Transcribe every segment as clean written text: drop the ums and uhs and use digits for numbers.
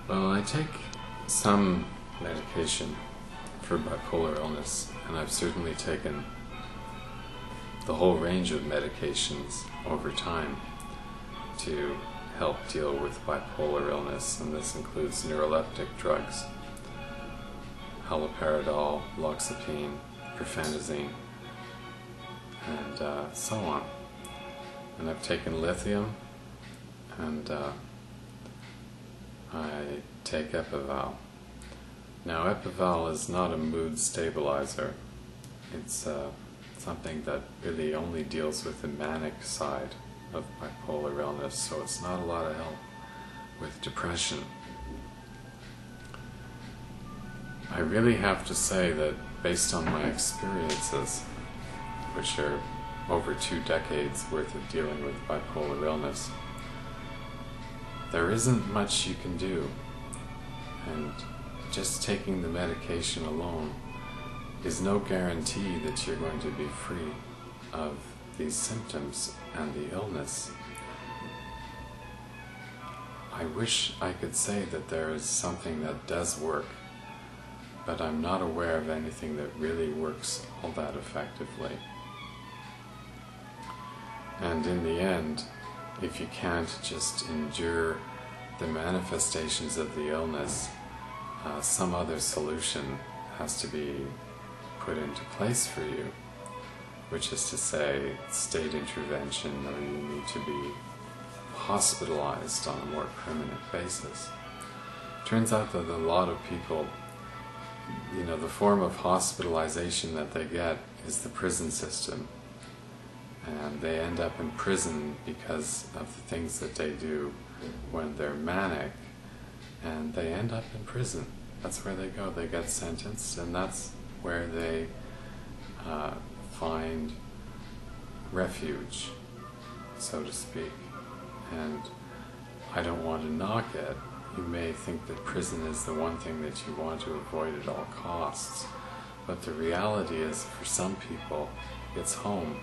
Well, I take some medication for bipolar illness, and I've certainly taken the whole range of medications over time to help deal with bipolar illness, and this includes neuroleptic drugs, haloperidol, loxapine, profenazine, and so on. And I've taken lithium, and I take Epival. Now, Epival is not a mood stabilizer. It's something that really only deals with the manic side of bipolar illness, so it's not a lot of help with depression. I really have to say that based on my experiences, which are over 2 decades worth of dealing with bipolar illness, there isn't much you can do, and just taking the medication alone is no guarantee that you're going to be free of these symptoms and the illness. I wish I could say that there is something that does work, but I'm not aware of anything that really works all that effectively. And in the end, if you can't just endure the manifestations of the illness, some other solution has to be put into place for you, which is to say state intervention, or you need to be hospitalized on a more permanent basis. Turns out that a lot of people, the form of hospitalization that they get is the prison system, and they end up in prison because of the things that they do when they're manic, and they end up in prison. That's where they go. They get sentenced, and that's where they find refuge, so to speak. And I don't want to knock it. You may think that prison is the one thing that you want to avoid at all costs, but the reality is, for some people, it's home.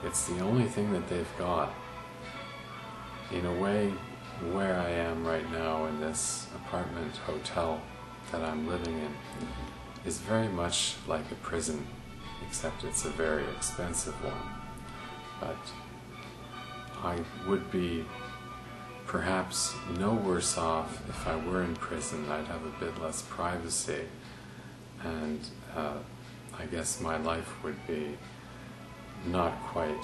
It's the only thing that they've got. In a way, where I am right now in this apartment hotel that I'm living in is very much like a prison, except it's a very expensive one. But I would be perhaps no worse off if I were in prison. I'd have a bit less privacy, and I guess my life would be not quite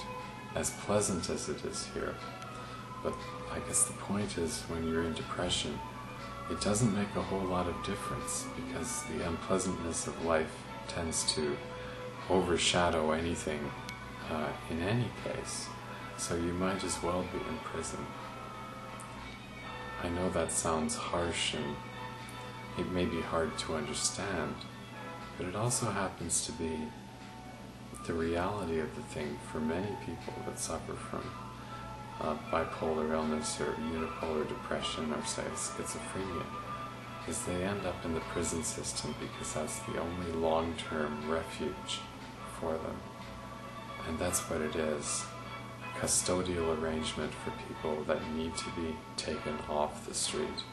as pleasant as it is here. But I guess the point is, when you're in depression, it doesn't make a whole lot of difference, because the unpleasantness of life tends to overshadow anything in any case. So you might as well be in prison. I know that sounds harsh, and it may be hard to understand, but it also happens to be the reality of the thing for many people that suffer from bipolar illness or unipolar depression, or say schizophrenia, is they end up in the prison system because that's the only long-term refuge for them. And that's what it is, a custodial arrangement for people that need to be taken off the street.